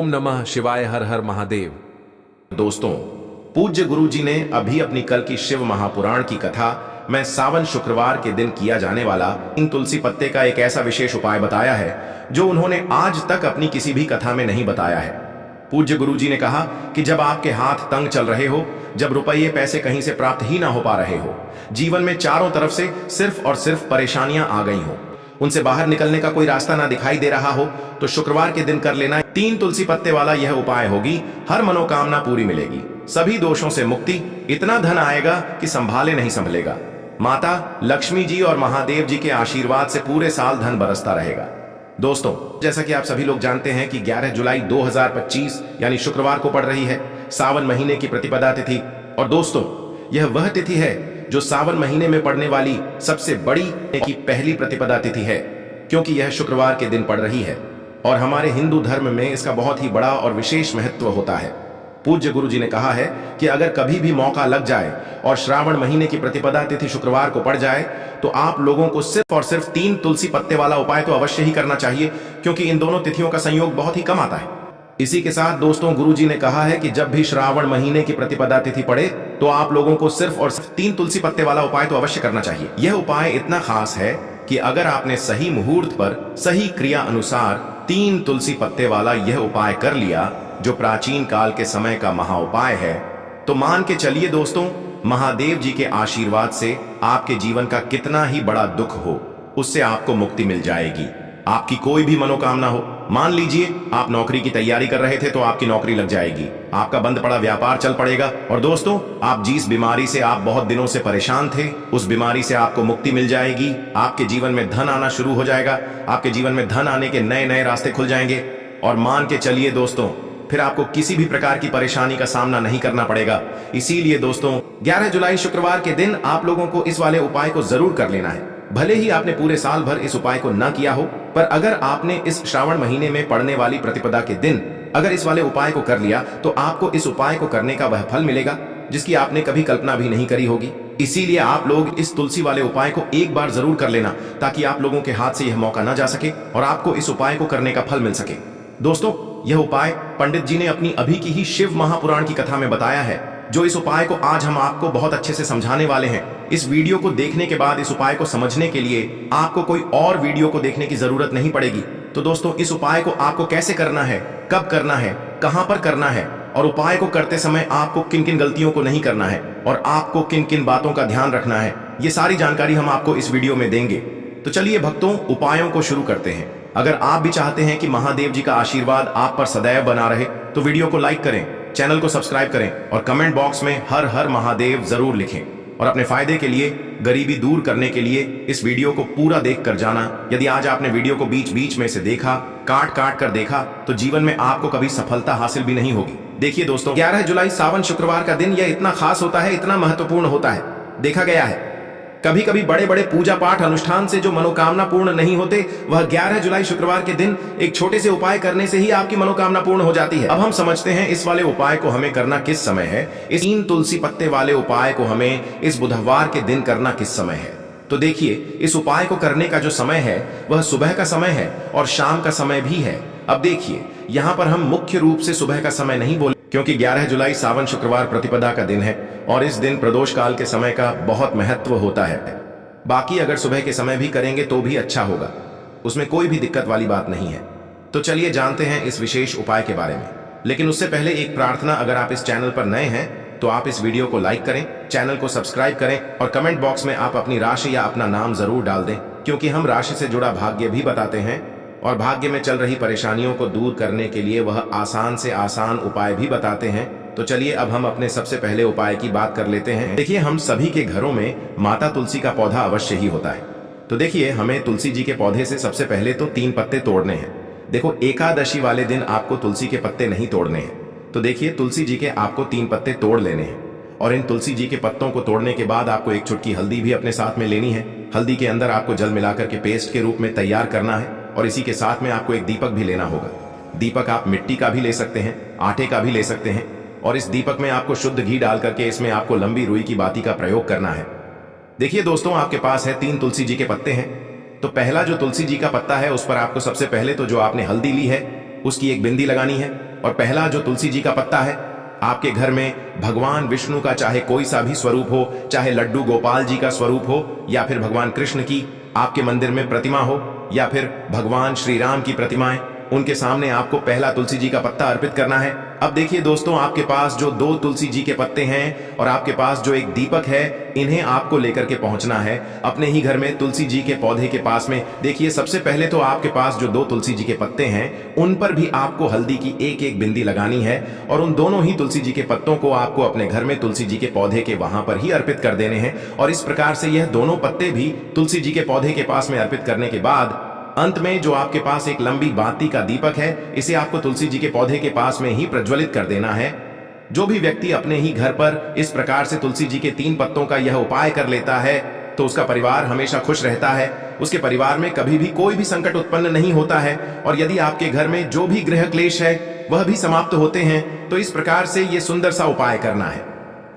ओम नमः शिवाय, हर हर महादेव। दोस्तों, पूज्य गुरु जी ने अभी अपनी कल की शिव महापुराण की कथा में सावन शुक्रवार के दिन किया जाने वाला इन तुलसी पत्ते का एक ऐसा विशेष उपाय बताया है जो उन्होंने आज तक अपनी किसी भी कथा में नहीं बताया है। पूज्य गुरु जी ने कहा कि जब आपके हाथ तंग चल रहे हो, जब रुपये पैसे कहीं से प्राप्त ही ना हो पा रहे हो, जीवन में चारों तरफ से सिर्फ और सिर्फ परेशानियां आ गई हो, उनसे बाहर निकलने का कोई रास्ता ना दिखाई दे रहा हो, तो शुक्रवार के दिन कर लेना 3 तुलसी पत्ते वाला यह उपाय होगी। हर मनोकामना पूरी मिलेगी, सभी दोषों से मुक्ति, इतना धन आएगा कि संभाले नहीं संभलेगा। माता लक्ष्मी जी और महादेव जी के आशीर्वाद से पूरे साल धन बरसता रहेगा। दोस्तों, जैसा कि आप सभी लोग जानते हैं कि 11 जुलाई 2025 यानी शुक्रवार को पड़ रही है सावन महीने की प्रतिपदा तिथि। और दोस्तों, यह वह तिथि है जो सावन महीने में पड़ने वाली सबसे बड़ी की पहली प्रतिपदा तिथि है, क्योंकि यह शुक्रवार के दिन पड़ रही है और हमारे हिंदू धर्म में इसका बहुत ही बड़ा और विशेष महत्व होता है। पूज्य गुरु जी ने कहा है कि अगर कभी भी मौका लग जाए और श्रावण महीने की प्रतिपदा तिथि शुक्रवार को पड़ जाए तो आप लोगों को सिर्फ और सिर्फ 3 तुलसी पत्ते वाला उपाय तो अवश्य ही करना चाहिए, क्योंकि इन दोनों तिथियों का संयोग बहुत ही कम आता है। इसी के साथ दोस्तों, गुरु जी ने कहा है कि जब भी श्रावण महीने की प्रतिपदा तिथि पड़े तो आप लोगों को सिर्फ और सिर्फ 3 तुलसी पत्ते वाला उपाय तो अवश्य करना चाहिए। यह उपाय इतना खास है कि अगर आपने सही मुहूर्त पर सही क्रिया अनुसार 3 तुलसी पत्ते वाला यह उपाय कर लिया, जो प्राचीन काल के समय का महा उपाय है, तो मान के चलिए दोस्तों, महादेव जी के आशीर्वाद से आपके जीवन का कितना ही बड़ा दुख हो, उससे आपको मुक्ति मिल जाएगी। आपकी कोई भी मनोकामना हो, मान लीजिए आप नौकरी की तैयारी कर रहे थे तो आपकी नौकरी लग जाएगी, आपका बंद पड़ा व्यापार चल पड़ेगा, और दोस्तों, आप जिस बीमारी से आप बहुत दिनों से परेशान थे, उस बीमारी से आपको मुक्ति मिल जाएगी। आपके जीवन में धन आना शुरू हो जाएगा, आपके जीवन में धन आने के नए नए रास्ते खुल जाएंगे। और मान के चलिए दोस्तों, फिर आपको किसी भी प्रकार की परेशानी का सामना नहीं करना पड़ेगा। इसीलिए दोस्तों, 11 जुलाई शुक्रवार के दिन आप लोगों को इस वाले उपाय को जरूर कर लेना है। भले ही आपने पूरे साल भर इस उपाय को ना किया हो, पर अगर आपने इस श्रावण महीने में पड़ने वाली प्रतिपदा के दिन अगर इस वाले उपाय को कर लिया तो आपको इस उपाय को करने का वह फल मिलेगा जिसकी आपने कभी कल्पना भी नहीं करी होगी। इसीलिए आप लोग इस तुलसी वाले उपाय को एक बार जरूर कर लेना, ताकि आप लोगों के हाथ से यह मौका ना जा सके और आपको इस उपाय को करने का फल मिल सके। दोस्तों, यह उपाय पंडित जी ने अपनी अभी की ही शिव महापुराण की कथा में बताया है, जो इस उपाय को आज हम आपको बहुत अच्छे से समझाने वाले हैं। इस वीडियो को देखने के बाद इस उपाय को समझने के लिए आपको कोई और वीडियो को देखने की जरूरत नहीं पड़ेगी। तो दोस्तों, इस उपाय को आपको कैसे करना है, कब करना है, कहां पर करना है, और उपाय को करते समय आपको किन किन गलतियों को नहीं करना है और आपको किन किन बातों का ध्यान रखना है, ये सारी जानकारी हम आपको इस वीडियो में देंगे। तो चलिए भक्तों, उपायों को शुरू करते हैं। अगर आप भी चाहते हैं कि महादेव जी का आशीर्वाद आप पर सदैव बना रहे तो वीडियो को लाइक करें, चैनल को सब्सक्राइब करें और कमेंट बॉक्स में हर हर महादेव जरूर लिखें। और अपने फायदे के लिए, गरीबी दूर करने के लिए इस वीडियो को पूरा देख कर जाना। यदि आज आपने वीडियो को बीच बीच में से देखा, काट काट कर देखा, तो जीवन में आपको कभी सफलता हासिल भी नहीं होगी। देखिए दोस्तों, 11 जुलाई सावन शुक्रवार का दिन यह इतना खास होता है, इतना महत्वपूर्ण होता है। देखा गया है कभी कभी बड़े बड़े पूजा पाठ अनुष्ठान से जो मनोकामना पूर्ण नहीं होते, वह 11 जुलाई शुक्रवार के दिन एक छोटे से उपाय करने से ही आपकी मनोकामना पूर्ण हो जाती है। अब हम समझते हैं इस वाले उपाय को हमें करना किस समय है। इस 3 तुलसी पत्ते वाले उपाय को हमें इस बुधवार के दिन करना किस समय है। तो देखिए, इस उपाय को करने का जो समय है वह सुबह का समय है और शाम का समय भी है। अब देखिए, यहाँ पर हम मुख्य रूप से सुबह का समय नहीं बोले, क्योंकि 11 जुलाई सावन शुक्रवार प्रतिपदा का दिन है और इस दिन प्रदोष काल के समय का बहुत महत्व होता है। बाकी अगर सुबह के समय भी करेंगे तो भी अच्छा होगा, उसमें कोई भी दिक्कत वाली बात नहीं है। तो चलिए जानते हैं इस विशेष उपाय के बारे में। लेकिन उससे पहले एक प्रार्थना, अगर आप इस चैनल पर नए हैं तो आप इस वीडियो को लाइक करें, चैनल को सब्सक्राइब करें और कमेंट बॉक्स में आप अपनी राशि या अपना नाम जरूर डाल दें, क्योंकि हम राशि से जुड़ा भाग्य भी बताते हैं और भाग्य में चल रही परेशानियों को दूर करने के लिए वह आसान से आसान उपाय भी बताते हैं। तो चलिए अब हम अपने सबसे पहले उपाय की बात कर लेते हैं। देखिए, हम सभी के घरों में माता तुलसी का पौधा अवश्य ही होता है। तो देखिए, हमें तुलसी जी के पौधे से सबसे पहले तो 3 पत्ते तोड़ने हैं। देखो, एकादशी वाले दिन आपको तुलसी के पत्ते नहीं तोड़ने हैं। तो देखिए, तुलसी जी के आपको 3 पत्ते तोड़ लेने हैं और इन तुलसी जी के पत्तों को तोड़ने के बाद आपको एक चुटकी हल्दी भी अपने साथ में लेनी है। हल्दी के अंदर आपको जल मिलाकर के पेस्ट के रूप में तैयार करना है और इसी के साथ में आपको एक दीपक भी लेना होगा। दीपक आप मिट्टी का भी ले सकते हैं, आटे का भी ले सकते हैं, और इस दीपक में आपको शुद्ध घी डाल करके इसमें आपको लंबी रुई की बाती का प्रयोग करना है। देखिए दोस्तों, आपके पास है 3 तुलसी जी के पत्ते हैं। तो पहला जो तुलसी जी का पत्ता है उस पर आपको सबसे पहले तो जो आपने हल्दी ली है उसकी एक बिंदी लगानी है। और पहला जो तुलसी जी का पत्ता है, आपके घर में भगवान विष्णु का चाहे कोई सा भी स्वरूप हो, चाहे लड्डू गोपाल जी का स्वरूप हो, या फिर भगवान कृष्ण की आपके मंदिर में प्रतिमा हो, या फिर भगवान श्री राम की प्रतिमाएं, उनके सामने आपको पहला तुलसी जी का पत्ता अर्पित करना है। अब देखिए दोस्तों, आपके पास जो 2 तुलसी जी के पत्ते हैं और आपके पास जो एक दीपक है, इन्हें आपको लेकर के पहुंचना है अपने ही घर में तुलसी जी के पौधे के पास में। देखिए, सबसे पहले तो आपके पास जो 2 तुलसी जी के पत्ते हैं, उन पर भी आपको हल्दी की एक एक बिंदी लगानी है और उन दोनों ही तुलसी जी के पत्तों को आपको अपने घर में तुलसी जी के पौधे के वहां पर ही अर्पित कर देने हैं। और इस प्रकार से यह दोनों पत्ते भी तुलसी जी के पौधे के पास में अर्पित करने के बाद अंत में जो आपके पास एक लंबी बाती का दीपक है, इसे आपको तुलसी जी के पौधे के पास में ही प्रज्वलित कर देना है। जो भी व्यक्ति अपने ही घर पर इस प्रकार से तुलसी जी के 3 पत्तों का यह उपाय कर लेता है, तो उसका परिवार हमेशा खुश रहता है, उसके परिवार में कभी भी कोई भी संकट उत्पन्न नहीं होता है, और यदि आपके घर में जो भी गृह क्लेश है वह भी समाप्त होते हैं। तो इस प्रकार से ये सुंदर सा उपाय करना है।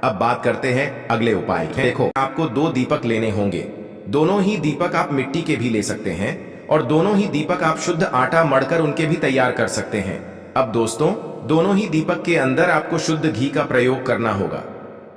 अब बात करते हैं अगले उपाय की। देखो, आपको 2 दीपक लेने होंगे। दोनों ही दीपक आप मिट्टी के भी ले सकते हैं और दोनों ही दीपक आप शुद्ध आटा मढ़कर उनके भी तैयार कर सकते हैं। अब दोस्तों, दोनों ही दीपक के अंदर आपको शुद्ध घी का प्रयोग करना होगा,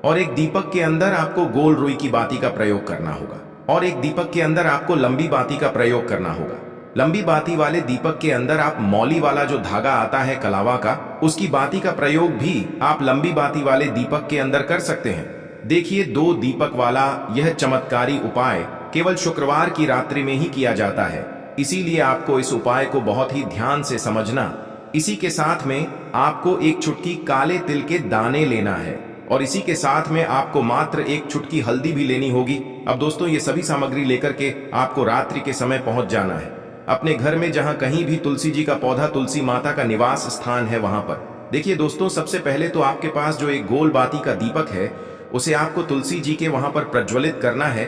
और एक दीपक के अंदर आपको गोल रुई की बाती का प्रयोग करना होगा, और एक दीपक के अंदर आपको लंबी बाती का प्रयोग करना होगा। लंबी बाती वाले दीपक के अंदर आप मौली वाला जो धागा आता है कलावा का, उसकी बाती का प्रयोग भी आप लंबी बाती वाले दीपक के अंदर कर सकते हैं। देखिए, 2 दीपक वाला यह चमत्कारी उपाय केवल शुक्रवार की रात्रि में ही किया जाता है, इसीलिए आपको इस उपाय को बहुत ही ध्यान से समझना। इसी के साथ में आपको एक चुटकी काले तिल के दाने लेना है, और इसी के साथ में आपको मात्र एक चुटकी हल्दी भी लेनी होगी। अब दोस्तों, ये सभी सामग्री लेकर के आपको रात्रि के समय पहुंच जाना है अपने घर में, जहां कहीं भी तुलसी जी का पौधा, तुलसी माता का निवास स्थान है, वहां पर। देखिए दोस्तों, सबसे पहले तो आपके पास जो एक गोल बाती का दीपक है, उसे आपको तुलसी जी के वहां पर प्रज्वलित करना है।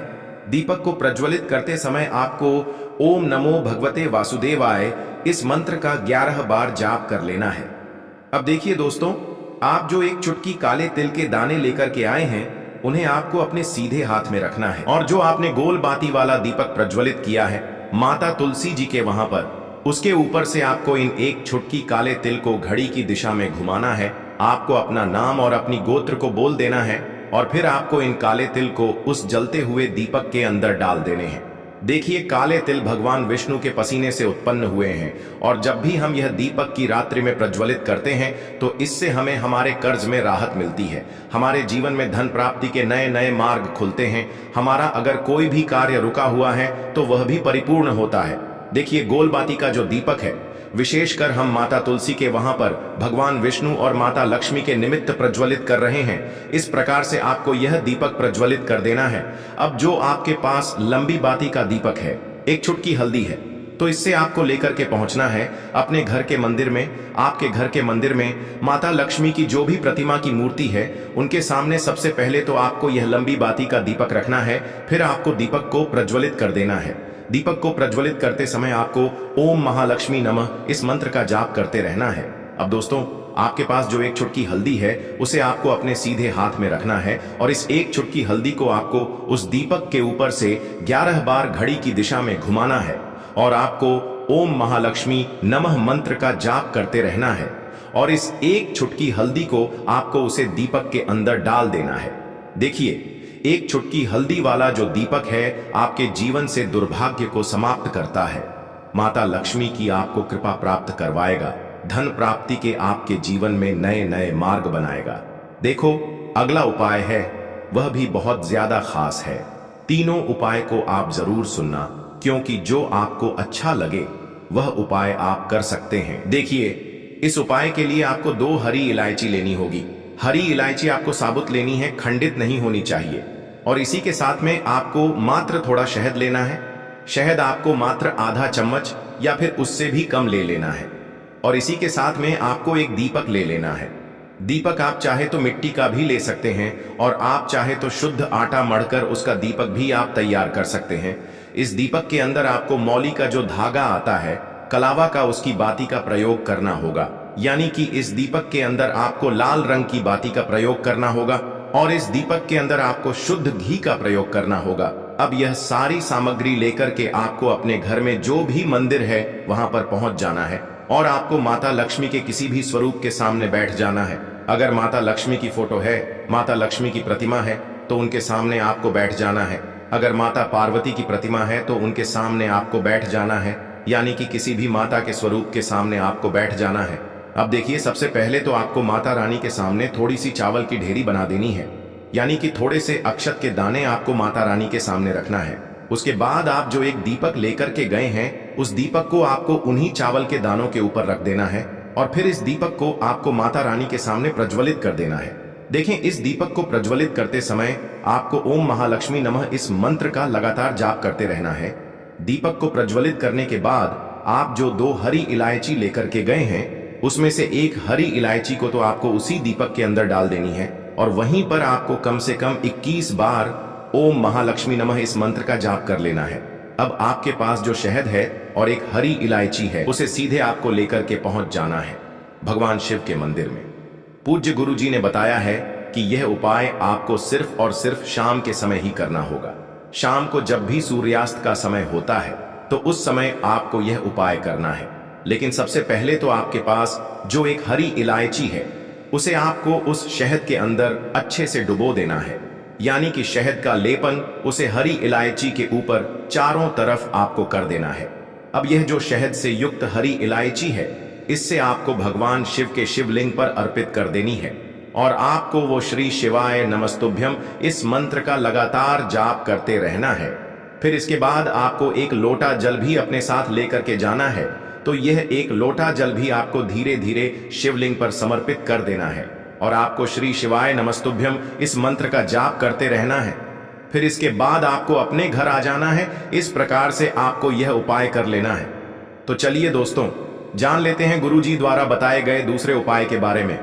दीपक को प्रज्वलित करते समय आपको ओम नमो भगवते वासुदेवाय इस मंत्र का 11 बार जाप कर लेना है। अब देखिए दोस्तों, आप जो एक चुटकी काले तिल के दाने लेकर के आए हैं, उन्हें आपको अपने सीधे हाथ में रखना है, और जो आपने गोल बाती वाला दीपक प्रज्वलित किया है माता तुलसी जी के वहां पर, उसके ऊपर से आपको इन एक चुटकी काले तिल को घड़ी की दिशा में घुमाना है। आपको अपना नाम और अपनी गोत्र को बोल देना है, और फिर आपको इन काले तिल को उस जलते हुए दीपक के अंदर डाल देने हैं। देखिए, काले तिल भगवान विष्णु के पसीने से उत्पन्न हुए हैं, और जब भी हम यह दीपक की रात्रि में प्रज्वलित करते हैं, तो इससे हमें हमारे कर्ज में राहत मिलती है, हमारे जीवन में धन प्राप्ति के नए नए मार्ग खुलते हैं, हमारा अगर कोई भी कार्य रुका हुआ है तो वह भी परिपूर्ण होता है। देखिए, गोल बाती का जो दीपक है, विशेषकर हम माता तुलसी के वहां पर भगवान विष्णु और माता लक्ष्मी के निमित्त प्रज्वलित कर रहे हैं। इस प्रकार से आपको यह दीपक प्रज्वलित कर देना है। अब जो आपके पास लंबी बाती का दीपक है, एक चुटकी हल्दी है, तो इससे आपको लेकर के पहुंचना है अपने घर के मंदिर में। आपके घर के मंदिर में माता लक्ष्मी की जो भी प्रतिमा की मूर्ति है, उनके सामने सबसे पहले तो आपको यह लंबी बाती का दीपक रखना है, फिर आपको दीपक को प्रज्वलित कर देना है। दीपक को प्रज्वलित करते समय आपको ओम महालक्ष्मी नमः इस मंत्र का जाप करते रहना है। अब दोस्तों, आपके पास जो एक चुटकी हल्दी है, उसे आपको अपने सीधे हाथ में रखना है, और इस एक चुटकी हल्दी को आपको उस दीपक के ऊपर से 11 बार घड़ी की दिशा में घुमाना है, और आपको ओम महालक्ष्मी नमः मंत्र का जाप करते रहना है, और इस एक चुटकी हल्दी को आपको उसे दीपक के अंदर डाल देना है। देखिए, एक चुटकी हल्दी वाला जो दीपक है, आपके जीवन से दुर्भाग्य को समाप्त करता है, माता लक्ष्मी की आपको कृपा प्राप्त करवाएगा, धन प्राप्ति के आपके जीवन में नए नए मार्ग बनाएगा। देखो, अगला उपाय है, वह भी बहुत ज्यादा खास है। तीनों उपाय को आप जरूर सुनना, क्योंकि जो आपको अच्छा लगे वह उपाय आप कर सकते हैं। देखिए, इस उपाय के लिए आपको 2 हरी इलायची लेनी होगी। हरी इलायची आपको साबुत लेनी है, खंडित नहीं होनी चाहिए। और इसी के साथ में आपको मात्र थोड़ा शहद लेना है। शहद आपको मात्र आधा चम्मच या फिर उससे भी कम ले लेना है। और इसी के साथ में आपको एक दीपक ले लेना है। दीपक आप चाहे तो मिट्टी का भी ले सकते हैं, और आप चाहे तो शुद्ध आटा मढ़कर उसका दीपक भी आप तैयार कर सकते हैं। इस दीपक के अंदर आपको मौली का जो धागा आता है कलावा का, उसकी बाती का प्रयोग करना होगा। यानी कि इस दीपक के अंदर आपको लाल रंग की बाती का प्रयोग करना होगा, और इस दीपक के अंदर आपको शुद्ध घी का प्रयोग करना होगा। अब यह सारी सामग्री लेकर के आपको अपने घर में जो भी मंदिर है वहां पर पहुंच जाना है, और आपको माता लक्ष्मी के किसी भी स्वरूप के सामने बैठ जाना है। अगर माता लक्ष्मी की फोटो है, माता लक्ष्मी की प्रतिमा है, तो उनके सामने आपको बैठ जाना है। अगर माता पार्वती की प्रतिमा है तो उनके सामने आपको बैठ जाना है, यानी कि किसी भी माता के स्वरूप के सामने आपको बैठ जाना है। अब देखिए, सबसे पहले तो आपको माता रानी के सामने थोड़ी सी चावल की ढेरी बना देनी है, यानी कि थोड़े से अक्षत के दाने आपको माता रानी के सामने रखना है। उसके बाद आप जो एक दीपक लेकर के गए हैं, उस दीपक को आपको उन्हीं चावल के दानों के ऊपर रख देना है और फिर इस दीपक को आपको माता रानी के सामने प्रज्वलित कर देना है। देखें, इस दीपक को प्रज्वलित करते समय आपको ओम महालक्ष्मी नमः इस मंत्र का लगातार जाप करते रहना है। दीपक को प्रज्वलित करने के बाद आप जो 2 हरी इलायची लेकर के गए हैं, उसमें से एक हरी इलायची को तो आपको उसी दीपक के अंदर डाल देनी है और वहीं पर आपको कम से कम 21 बार ओम महालक्ष्मी नमः इस मंत्र का जाप कर लेना है। अब आपके पास जो शहद है और एक हरी इलायची है, उसे सीधे आपको लेकर के पहुंच जाना है भगवान शिव के मंदिर में। पूज्य गुरु जी ने बताया है कि यह उपाय आपको सिर्फ और सिर्फ शाम के समय ही करना होगा। शाम को जब भी सूर्यास्त का समय होता है तो उस समय आपको यह उपाय करना है। लेकिन सबसे पहले तो आपके पास जो एक हरी इलायची है, उसे आपको उस शहद के अंदर अच्छे से डुबो देना है, यानी कि शहद का लेपन उसे हरी इलायची के ऊपर चारों तरफ आपको कर देना है। अब यह जो शहद से युक्त हरी इलायची है, इससे आपको भगवान शिव के शिवलिंग पर अर्पित कर देनी है और आपको वो श्री शिवाय नमस्तुभ्यम इस मंत्र का लगातार जाप करते रहना है। फिर इसके बाद आपको एक लोटा जल भी अपने साथ लेकर के जाना है, तो यह एक लोटा जल भी आपको धीरे धीरे शिवलिंग पर समर्पित कर देना है और आपको श्री शिवाय नमस्तुभ्यम इस मंत्र का जाप करते रहना है। फिर इसके बाद आपको अपने घर आ जाना है। इस प्रकार से आपको यह उपाय कर लेना है। तो चलिए दोस्तों, जान लेते हैं गुरुजी द्वारा बताए गए दूसरे उपाय के बारे में।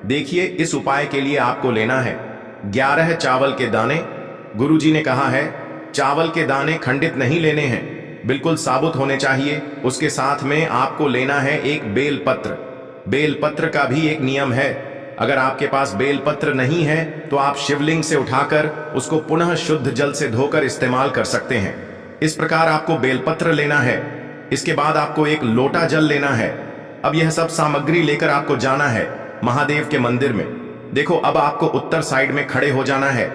देखिए, इस उपाय के लिए आपको लेना है 11 चावल के दाने। गुरुजी ने कहा है चावल के दाने खंडित नहीं लेने हैं, बिल्कुल साबुत होने चाहिए। उसके साथ में आपको लेना है एक बेलपत्र। बेलपत्र का भी एक नियम है, अगर आपके पास बेलपत्र नहीं है तो आप शिवलिंग से उठाकर उसको पुनः शुद्ध जल से धोकर इस्तेमाल कर सकते हैं। इस प्रकार आपको बेलपत्र लेना है। इसके बाद आपको एक लोटा जल लेना है। अब यह सब सामग्री लेकर आपको जाना है महादेव के मंदिर में। देखो, अब आपको उत्तर साइड में खड़े हो जाना है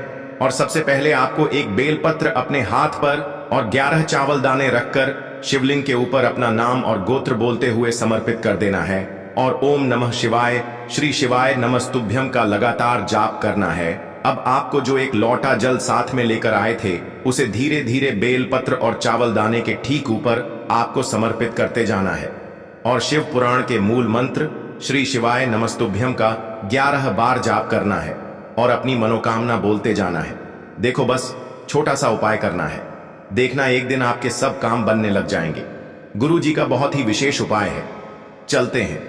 और सबसे पहले आपको एक बेलपत्र अपने हाथ पर और 11 चावल दाने रखकर शिवलिंग के ऊपर अपना नाम और गोत्र बोलते हुए समर्पित कर देना है और ओम नमः शिवाय श्री शिवाय नमस्तुभ्यम का लगातार जाप करना है। अब आपको जो एक लोटा जल साथ में लेकर आए थे, उसे धीरे धीरे बेलपत्र और चावल दाने के ठीक ऊपर आपको समर्पित करते जाना है और शिव पुराण के मूल मंत्र श्री शिवाय नमस्तुभ्यम का 11 बार जाप करना है और अपनी मनोकामना बोलते जाना है। देखो, बस छोटा सा उपाय करना है, देखना एक दिन आपके सब काम बनने लग जाएंगे। गुरु जी का बहुत ही विशेष उपाय है। चलते हैं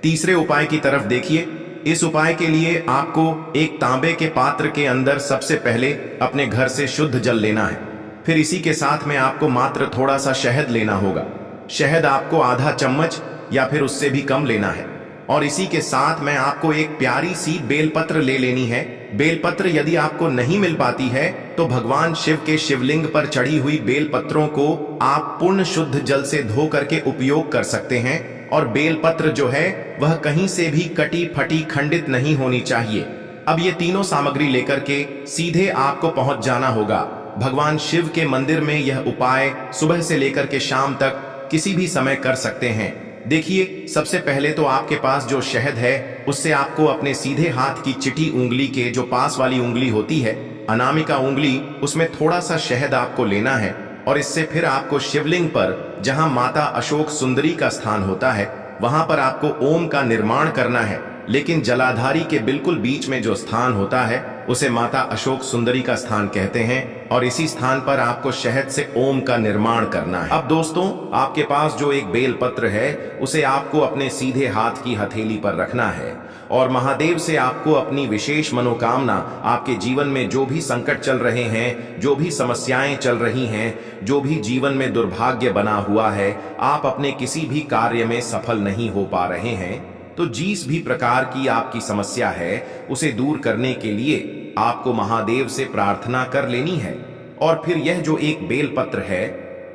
तीसरे उपाय की तरफ। देखिए, इस उपाय के लिए आपको एक तांबे के पात्र के अंदर सबसे पहले अपने घर से शुद्ध जल लेना है। फिर इसी के साथ में आपको मात्र थोड़ा सा शहद लेना होगा। शहद आपको आधा चम्मच या फिर उससे भी कम लेना है और इसी के साथ में आपको एक प्यारी सी बेलपत्र ले लेनी है। बेलपत्र यदि आपको नहीं मिल पाती है तो भगवान शिव के शिवलिंग पर चढ़ी हुई बेलपत्रों को आप पूर्ण शुद्ध जल से धो करके उपयोग कर सकते हैं और बेलपत्र जो है वह कहीं से भी कटी फटी खंडित नहीं होनी चाहिए। अब ये तीनों सामग्री लेकर के सीधे आपको पहुंच जाना होगा भगवान शिव के मंदिर में। यह उपाय सुबह से लेकर के शाम तक किसी भी समय कर सकते हैं। देखिए, सबसे पहले तो आपके पास जो शहद है, उससे आपको अपने सीधे हाथ की चिटी उंगली के जो पास वाली उंगली होती है, अनामिका उंगली, उसमें थोड़ा सा शहद आपको लेना है और इससे फिर आपको शिवलिंग पर जहां माता अशोक सुंदरी का स्थान होता है, वहां पर आपको ओम का निर्माण करना है। लेकिन जलाधारी के बिल्कुल बीच में जो स्थान होता है, उसे माता अशोक सुंदरी का स्थान कहते हैं और इसी स्थान पर आपको शहद से ओम का निर्माण करना है। अब दोस्तों, आपके पास जो एक बेलपत्र है, उसे आपको अपने सीधे हाथ की हथेली पर रखना है और महादेव से आपको अपनी विशेष मनोकामना, आपके जीवन में जो भी संकट चल रहे हैं, जो भी समस्याएं चल रही हैं, जो भी जीवन में दुर्भाग्य बना हुआ है, आप अपने किसी भी कार्य में सफल नहीं हो पा रहे हैं, तो जिस भी प्रकार की आपकी समस्या है, उसे दूर करने के लिए आपको महादेव से प्रार्थना कर लेनी है। और फिर यह जो एक बेलपत्र है,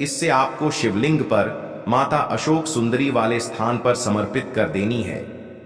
इससे आपको शिवलिंग पर माता अशोक सुंदरी वाले स्थान पर समर्पित कर देनी है।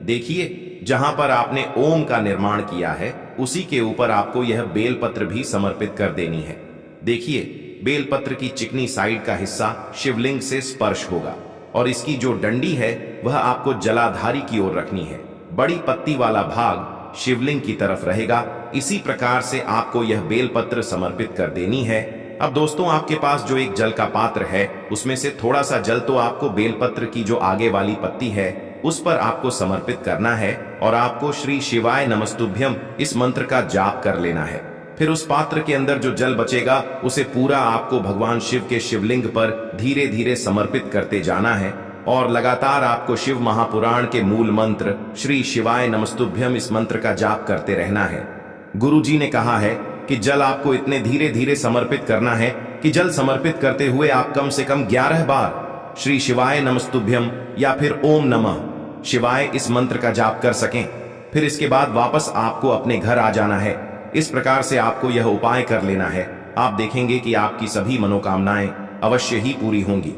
देखिए, जहां पर आपने ओम का निर्माण किया है उसी के ऊपर आपको यह बेलपत्र भी समर्पित कर देनी है। देखिए, बेलपत्र की चिकनी साइड का हिस्सा शिवलिंग से स्पर्श होगा और इसकी जो डंडी है वह आपको जलाधारी की ओर रखनी है। बड़ी पत्ती वाला भाग शिवलिंग की तरफ रहेगा। इसी प्रकार से आपको यह बेलपत्र समर्पित कर देनी है। अब दोस्तों, आपके पास जो एक जल का पात्र है उसमें से थोड़ा सा जल तो आपको बेलपत्र की जो आगे वाली पत्ती है उस पर आपको समर्पित करना है और आपको श्री शिवाय नमस्तुभ्यम इस मंत्र का जाप कर लेना है। फिर उस पात्र के अंदर जो जल बचेगा उसे पूरा आपको भगवान शिव के शिवलिंग पर धीरे धीरे समर्पित करते जाना है और लगातार आपको शिव महापुराण के मूल मंत्र श्री शिवाय नमस्तुभ्यम इस मंत्र का जाप करते रहना है। गुरु जी ने कहा है कि जल आपको इतने धीरे धीरे समर्पित करना है कि जल समर्पित करते हुए आप कम से कम 11 बार श्री शिवाय नमस्तुभ्यम या फिर ओम नमः शिवाय इस मंत्र का जाप कर सकें। फिर इसके बाद वापस आपको अपने घर आ जाना है। इस प्रकार से आपको यह उपाय कर लेना है। आप देखेंगे कि आपकी सभी मनोकामनाएं अवश्य ही पूरी होंगी।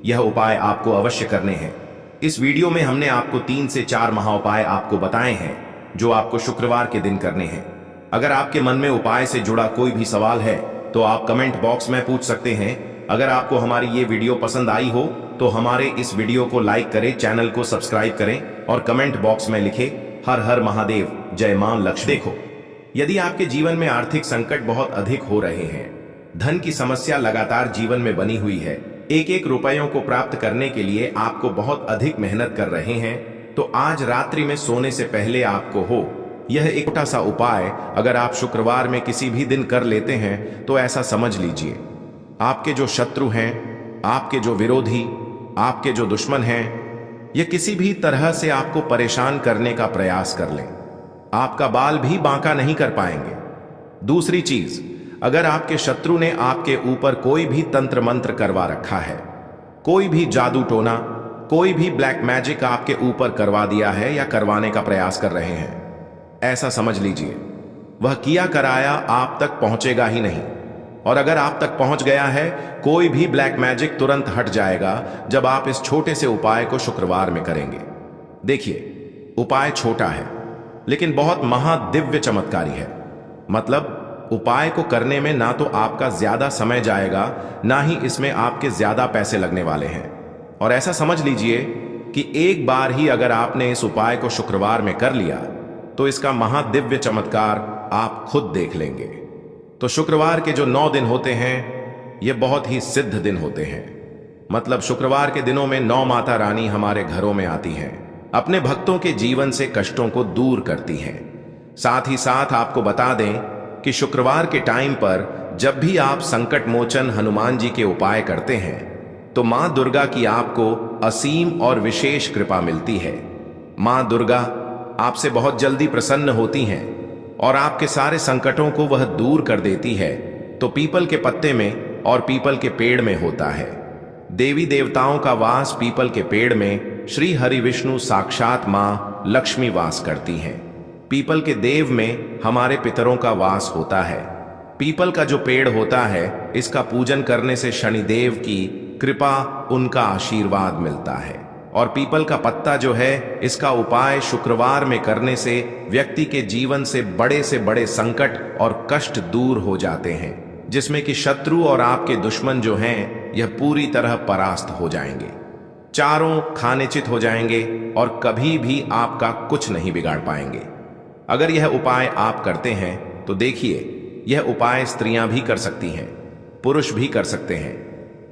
यह उपाय आपको अवश्य करने हैं। इस वीडियो में हमने आपको 3 से 4 महा उपाय आपको बताए हैं जो आपको शुक्रवार के दिन करने हैं। अगर आपके मन में उपाय से जुड़ा कोई भी सवाल है तो आप कमेंट बॉक्स में पूछ सकते हैं। अगर आपको हमारी ये वीडियो पसंद आई हो तो हमारे इस वीडियो को लाइक करें, चैनल को सब्सक्राइब करें और कमेंट बॉक्स में लिखें हर हर महादेव, जय मां लक्ष्मी। देखो, यदि आपके जीवन में आर्थिक संकट बहुत अधिक हो रहे हैं, धन की समस्या लगातार जीवन में बनी हुई है, एक एक रुपयों को प्राप्त करने के लिए आपको बहुत अधिक मेहनत कर रहे हैं, तो आज रात्रि में सोने से पहले आपको हो यह एक छोटा सा उपाय अगर आप शुक्रवार में किसी भी दिन कर लेते हैं तो ऐसा समझ लीजिए आपके जो शत्रु हैं, आपके जो विरोधी, आपके जो दुश्मन हैं, ये किसी भी तरह से आपको परेशान करने का प्रयास कर लें, आपका बाल भी बांका नहीं कर पाएंगे। दूसरी चीज, अगर आपके शत्रु ने आपके ऊपर कोई भी तंत्र मंत्र करवा रखा है, कोई भी जादू टोना, कोई भी ब्लैक मैजिक आपके ऊपर करवा दिया है या करवाने का प्रयास कर रहे हैं, ऐसा समझ लीजिए वह किया कराया आप तक पहुंचेगा ही नहीं। और अगर आप तक पहुंच गया है, कोई भी ब्लैक मैजिक तुरंत हट जाएगा जब आप इस छोटे से उपाय को शुक्रवार में करेंगे। देखिए, उपाय छोटा है लेकिन बहुत महादिव्य चमत्कारी है। मतलब उपाय को करने में ना तो आपका ज्यादा समय जाएगा, ना ही इसमें आपके ज्यादा पैसे लगने वाले हैं। और ऐसा समझ लीजिए कि एक बार ही अगर आपने इस उपाय को शुक्रवार में कर लिया तो इसका महादिव्य चमत्कार आप खुद देख लेंगे। तो शुक्रवार के जो 9 दिन होते हैं ये बहुत ही सिद्ध दिन होते हैं। मतलब शुक्रवार के दिनों में 9 माता रानी हमारे घरों में आती हैं, अपने भक्तों के जीवन से कष्टों को दूर करती हैं। साथ ही साथ आपको बता दें कि शुक्रवार के टाइम पर जब भी आप संकट मोचन हनुमान जी के उपाय करते हैं तो मां दुर्गा की आपको असीम और विशेष कृपा मिलती है। मां दुर्गा आपसे बहुत जल्दी प्रसन्न होती हैं और आपके सारे संकटों को वह दूर कर देती है। तो पीपल के पत्ते में और पीपल के पेड़ में होता है। देवी देवताओं का वास पीपल के पेड़ में श्री हरि विष्णु साक्षात मां लक्ष्मी वास करती हैं। पीपल के देव में हमारे पितरों का वास होता है। पीपल का जो पेड़ होता है इसका पूजन करने से शनिदेव की कृपा, उनका आशीर्वाद मिलता है। और पीपल का पत्ता जो है इसका उपाय शुक्रवार में करने से व्यक्ति के जीवन से बड़े संकट और कष्ट दूर हो जाते हैं, जिसमें कि शत्रु और आपके दुश्मन जो हैं यह पूरी तरह परास्त हो जाएंगे, चारों खानेचित हो जाएंगे और कभी भी आपका कुछ नहीं बिगाड़ पाएंगे। अगर यह उपाय आप करते हैं तो देखिए, यह उपाय स्त्रियां भी कर सकती हैं, पुरुष भी कर सकते हैं।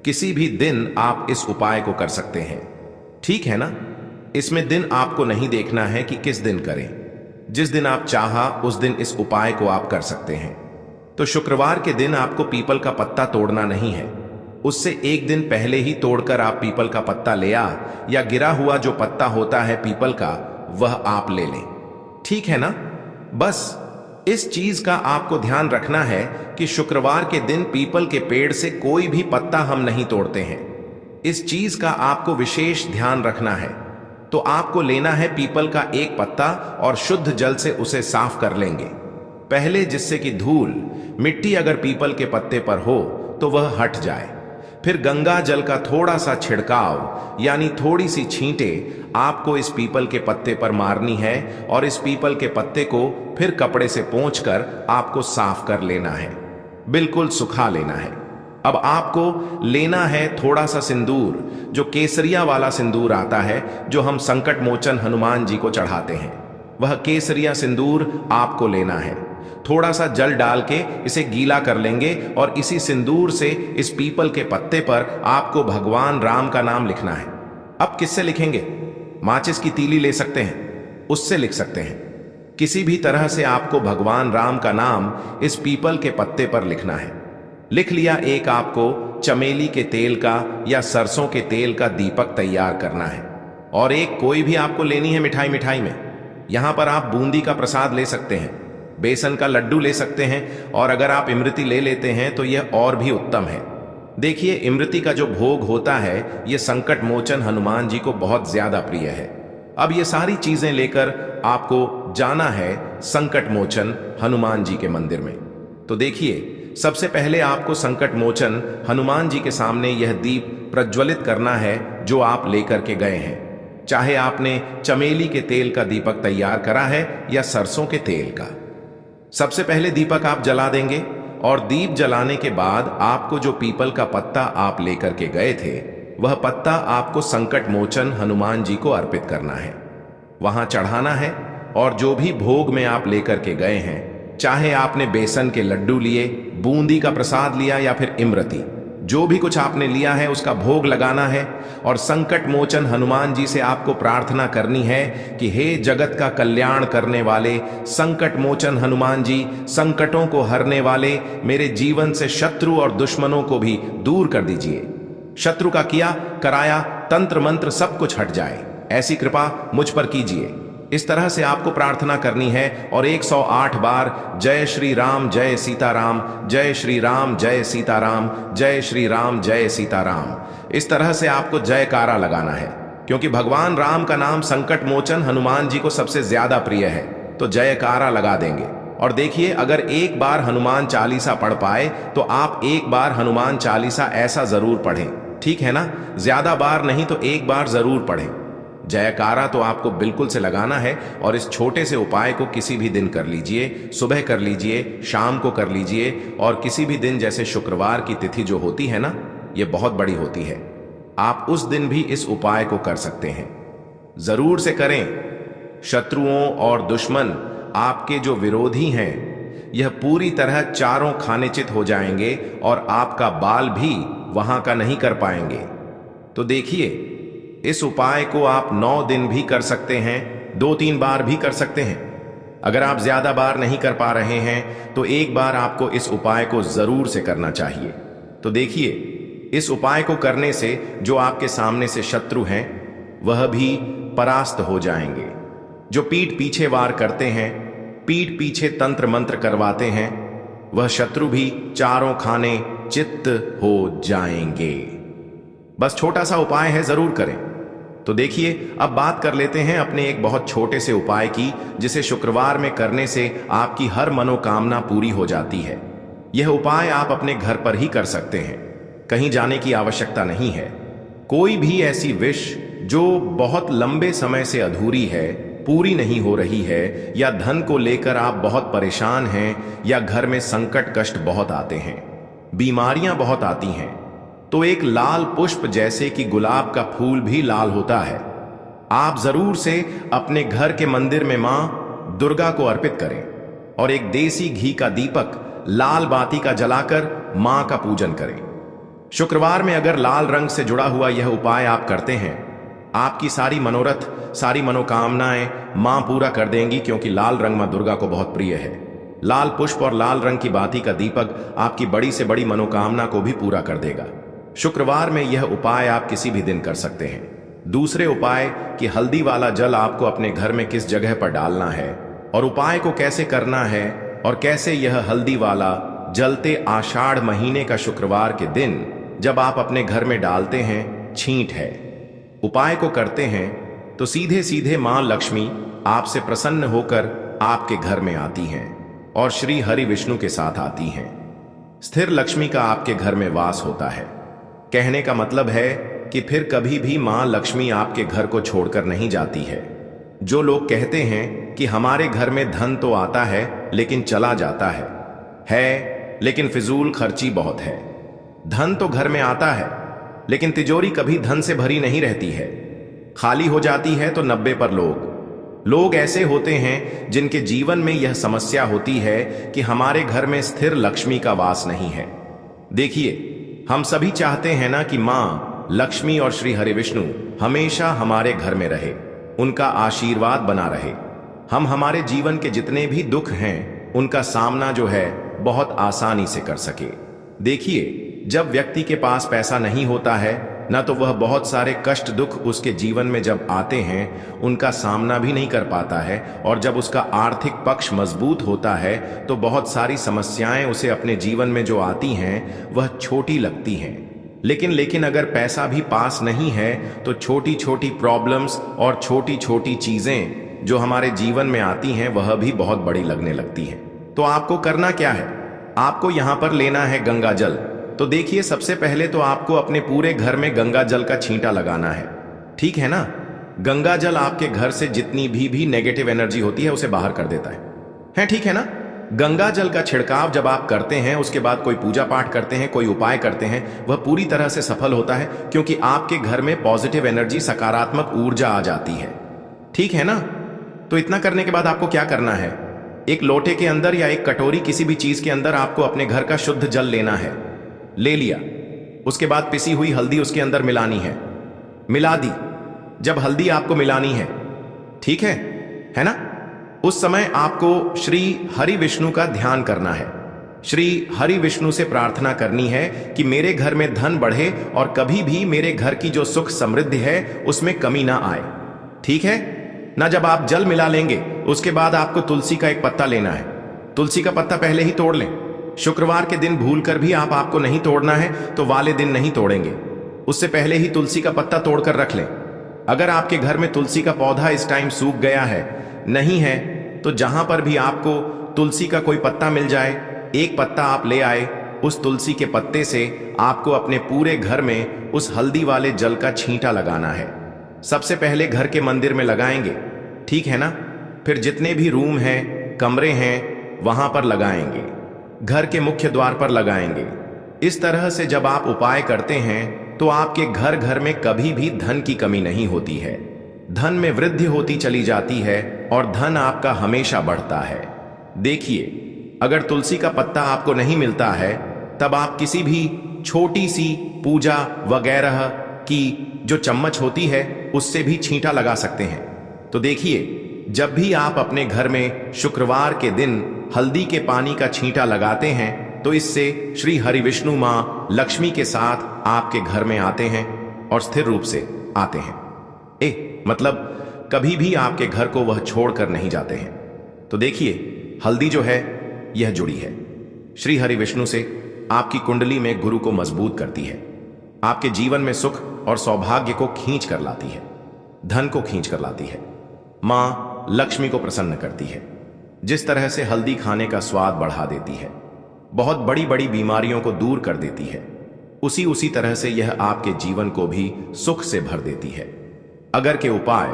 किसी भी दिन आप इस उपाय को कर सकते हैं, ठीक है ना। इसमें दिन आपको नहीं देखना है कि किस दिन करें, जिस दिन आप चाहा उस दिन इस उपाय को आप कर सकते हैं। तो शुक्रवार के दिन आपको पीपल का पत्ता तोड़ना नहीं है, उससे एक दिन पहले ही तोड़कर आप पीपल का पत्ता ले आ, या गिरा हुआ जो पत्ता होता है पीपल का वह आप ले लें, ठीक है ना। बस इस चीज का आपको ध्यान रखना है कि शुक्रवार के दिन पीपल के पेड़ से कोई भी पत्ता हम नहीं तोड़ते हैं। इस चीज का आपको विशेष ध्यान रखना है। तो आपको लेना है पीपल का एक पत्ता और शुद्ध जल से उसे साफ कर लेंगे पहले, जिससे कि धूल मिट्टी अगर पीपल के पत्ते पर हो तो वह हट जाए। फिर गंगा जल का थोड़ा सा छिड़काव यानी थोड़ी सी छींटे आपको इस पीपल के पत्ते पर मारनी है और इस पीपल के पत्ते को फिर कपड़े से पोंछकर आपको साफ कर लेना है, बिल्कुल सुखा लेना है। अब आपको लेना है थोड़ा सा सिंदूर, जो केसरिया वाला सिंदूर आता है जो हम संकट मोचन हनुमान जी को चढ़ाते हैं, वह केसरिया सिंदूर आपको लेना है। थोड़ा सा जल डाल के इसे गीला कर लेंगे और इसी सिंदूर से इस पीपल के पत्ते पर आपको भगवान राम का नाम लिखना है। अब किससे लिखेंगे? माचिस की तीली ले सकते हैं, उससे लिख सकते हैं। किसी भी तरह से आपको भगवान राम का नाम इस पीपल के पत्ते पर लिखना है। लिख लिया। एक आपको चमेली के तेल का या सरसों के तेल का दीपक तैयार करना है और एक कोई भी आपको लेनी है मिठाई में। यहां पर आप बूंदी का प्रसाद ले सकते हैं, बेसन का लड्डू ले सकते हैं और अगर आप इमरती ले लेते हैं तो यह और भी उत्तम है। देखिए, इमरती का जो भोग होता है यह संकट मोचन हनुमान जी को बहुत ज्यादा प्रिय है। अब ये सारी चीजें लेकर आपको जाना है संकट मोचन हनुमान जी के मंदिर में। तो देखिए, सबसे पहले आपको संकट मोचन हनुमान जी के सामने यह दीप प्रज्वलित करना है जो आप लेकर के गए हैं। चाहे आपने चमेली के तेल का दीपक तैयार करा है या सरसों के तेल का। सबसे पहले दीपक आप जला देंगे और दीप जलाने के बाद आपको जो पीपल का पत्ता आप लेकर के गए थे वह पत्ता आपको संकट मोचन हनुमान जी को अर्पित करना है, वहां चढ़ाना है। और जो भी भोग में आप लेकर के गए हैं, चाहे आपने बेसन के लड्डू लिए, बूंदी का प्रसाद लिया या फिर इमरती, जो भी कुछ आपने लिया है उसका भोग लगाना है और संकट मोचन हनुमान जी से आपको प्रार्थना करनी है कि हे जगत का कल्याण करने वाले संकट मोचन हनुमान जी, संकटों को हरने वाले, मेरे जीवन से शत्रु और दुश्मनों को भी दूर कर दीजिए। शत्रु का किया कराया तंत्र मंत्र सब कुछ हट जाए, ऐसी कृपा मुझ पर कीजिए। इस तरह से आपको प्रार्थना करनी है और 108 बार जय श्री राम जय सीताराम, जय श्री राम जय सीताराम, जय श्री राम जय सीताराम, इस तरह से आपको जयकारा लगाना है। क्योंकि भगवान राम का नाम संकट मोचन हनुमान जी को सबसे ज्यादा प्रिय है, तो जयकारा लगा देंगे। और देखिए, अगर एक बार हनुमान चालीसा पढ़ पाए तो आप एक बार हनुमान चालीसा ऐसा जरूर पढ़ें, ठीक है ना? ज्यादा बार नहीं तो एक बार जरूर पढ़ें। जयकारा तो आपको बिल्कुल से लगाना है और इस छोटे से उपाय को किसी भी दिन कर लीजिए, सुबह कर लीजिए, शाम को कर लीजिए और किसी भी दिन, जैसे शुक्रवार की तिथि जो होती है ना, ये बहुत बड़ी होती है, आप उस दिन भी इस उपाय को कर सकते हैं। जरूर से करें। शत्रुओं और दुश्मन, आपके जो विरोधी हैं, यह पूरी तरह चारों खानेचित हो जाएंगे और आपका बाल भी वहां का नहीं कर पाएंगे। तो देखिए, इस उपाय को आप 9 दिन भी कर सकते हैं, 2-3 बार भी कर सकते हैं। अगर आप ज्यादा बार नहीं कर पा रहे हैं तो एक बार आपको इस उपाय को जरूर से करना चाहिए। तो देखिए, इस उपाय को करने से जो आपके सामने से शत्रु हैं वह भी परास्त हो जाएंगे। जो पीठ पीछे वार करते हैं, पीठ पीछे तंत्र मंत्र करवाते हैं, वह शत्रु भी चारों खाने चित्त हो जाएंगे। बस छोटा सा उपाय है, जरूर करें। तो देखिए, अब बात कर लेते हैं अपने एक बहुत छोटे से उपाय की, जिसे शुक्रवार में करने से आपकी हर मनोकामना पूरी हो जाती है। यह उपाय आप अपने घर पर ही कर सकते हैं, कहीं जाने की आवश्यकता नहीं है। कोई भी ऐसी विश जो बहुत लंबे समय से अधूरी है, पूरी नहीं हो रही है, या धन को लेकर आप बहुत परेशान हैं, या घर में संकट कष्ट बहुत आते हैं, बीमारियां बहुत आती हैं, तो एक लाल पुष्प, जैसे कि गुलाब का फूल भी लाल होता है, आप जरूर से अपने घर के मंदिर में मां दुर्गा को अर्पित करें और एक देसी घी का दीपक लाल बाती का जलाकर मां का पूजन करें। शुक्रवार में अगर लाल रंग से जुड़ा हुआ यह उपाय आप करते हैं, आपकी सारी मनोरथ, सारी मनोकामनाएं मां पूरा कर देंगी, क्योंकि लाल रंग मां दुर्गा को बहुत प्रिय है। लाल पुष्प और लाल रंग की बाती का दीपक आपकी बड़ी से बड़ी मनोकामना को भी पूरा कर देगा। शुक्रवार में यह उपाय आप किसी भी दिन कर सकते हैं। दूसरे उपाय कि हल्दी वाला जल आपको अपने घर में किस जगह पर डालना है और उपाय को कैसे करना है और कैसे यह हल्दी वाला जलते आषाढ़ महीने का शुक्रवार के दिन जब आप अपने घर में डालते हैं, छींट है, उपाय को करते हैं, तो सीधे सीधे मां लक्ष्मी आपसे प्रसन्न होकर आपके घर में आती हैं और श्री हरि विष्णु के साथ आती हैं। स्थिर लक्ष्मी का आपके घर में वास होता है। कहने का मतलब है कि फिर कभी भी मां लक्ष्मी आपके घर को छोड़कर नहीं जाती है। जो लोग कहते हैं कि हमारे घर में धन तो आता है लेकिन चला जाता है लेकिन फिजूल खर्ची बहुत है। धन तो घर में आता है लेकिन तिजोरी कभी धन से भरी नहीं रहती है, खाली हो जाती है। तो 90 पर लोग ऐसे होते हैं जिनके जीवन में यह समस्या होती है कि हमारे घर में स्थिर लक्ष्मी का वास नहीं है। देखिए, हम सभी चाहते हैं ना कि मां लक्ष्मी और श्री हरि विष्णु हमेशा हमारे घर में रहे, उनका आशीर्वाद बना रहे। हम हमारे जीवन के जितने भी दुख हैं उनका सामना जो है बहुत आसानी से कर सके। देखिए, जब व्यक्ति के पास पैसा नहीं होता है ना तो वह बहुत सारे कष्ट दुख उसके जीवन में जब आते हैं उनका सामना भी नहीं कर पाता है, और जब उसका आर्थिक पक्ष मजबूत होता है तो बहुत सारी समस्याएं उसे अपने जीवन में जो आती हैं वह छोटी लगती हैं। लेकिन अगर पैसा भी पास नहीं है तो छोटी छोटी प्रॉब्लम्स और छोटी छोटी चीजें जो हमारे जीवन में आती हैं वह भी बहुत बड़ी लगने लगती हैं। तो आपको करना क्या है? आपको यहां पर लेना है गंगा जल। तो देखिए, सबसे पहले तो आपको अपने पूरे घर में गंगा जल का छींटा लगाना है, ठीक है ना। गंगा जल आपके घर से जितनी भी नेगेटिव एनर्जी होती है उसे बाहर कर देता है, ठीक है ना। गंगा जल का छिड़काव जब आप करते हैं, उसके बाद कोई पूजा पाठ करते हैं, कोई उपाय करते हैं, वह पूरी तरह से सफल होता है, क्योंकि आपके घर में पॉजिटिव एनर्जी, सकारात्मक ऊर्जा आ जाती है, ठीक है ना। तो इतना करने के बाद आपको क्या करना है? एक लोटे के अंदर या एक कटोरी, किसी भी चीज के अंदर आपको अपने घर का शुद्ध जल लेना है। ले लिया, उसके बाद पिसी हुई हल्दी उसके अंदर मिलानी है, मिला दी। जब हल्दी आपको मिलानी है, ठीक है ना, उस समय आपको श्री हरि विष्णु का ध्यान करना है। श्री हरि विष्णु से प्रार्थना करनी है कि मेरे घर में धन बढ़े और कभी भी मेरे घर की जो सुख समृद्धि है उसमें कमी ना आए, ठीक है ना। जब आप जल मिला लेंगे उसके बाद आपको तुलसी का एक पत्ता लेना है। तुलसी का पत्ता पहले ही तोड़ लें। शुक्रवार के दिन भूल कर भी आपको नहीं तोड़ना है तो वाले दिन नहीं तोड़ेंगे, उससे पहले ही तुलसी का पत्ता तोड़कर रख लें। अगर आपके घर में तुलसी का पौधा इस टाइम सूख गया है, नहीं है, तो जहां पर भी आपको तुलसी का कोई पत्ता मिल जाए, एक पत्ता आप ले आए। उस तुलसी के पत्ते से आपको अपने पूरे घर में उस हल्दी वाले जल का छींटा लगाना है। सबसे पहले घर के मंदिर में लगाएंगे, ठीक है ना। फिर जितने भी रूम हैं, कमरे हैं, वहां पर लगाएंगे। घर के मुख्य द्वार पर लगाएंगे। इस तरह से जब आप उपाय करते हैं तो आपके घर में कभी भी धन की कमी नहीं होती है, धन में वृद्धि होती चली जाती है और धन आपका हमेशा बढ़ता है। देखिए, अगर तुलसी का पत्ता आपको नहीं मिलता है तब आप किसी भी छोटी सी पूजा वगैरह की जो चम्मच होती है उससे भी छींटा लगा सकते हैं। तो देखिए, जब भी आप अपने घर में शुक्रवार के दिन हल्दी के पानी का छींटा लगाते हैं तो इससे श्री हरि विष्णु मां लक्ष्मी के साथ आपके घर में आते हैं और स्थिर रूप से आते हैं। मतलब कभी भी आपके घर को वह छोड़कर नहीं जाते हैं। तो देखिए, हल्दी जो है यह जुड़ी है श्री हरि विष्णु से, आपकी कुंडली में गुरु को मजबूत करती है, आपके जीवन में सुख और सौभाग्य को खींच कर लाती है, धन को खींच कर लाती है, मां लक्ष्मी को प्रसन्न करती है। जिस तरह से हल्दी खाने का स्वाद बढ़ा देती है, बहुत बड़ी बड़ी बीमारियों को दूर कर देती है, उसी तरह से यह आपके जीवन को भी सुख से भर देती है। अगर के उपाय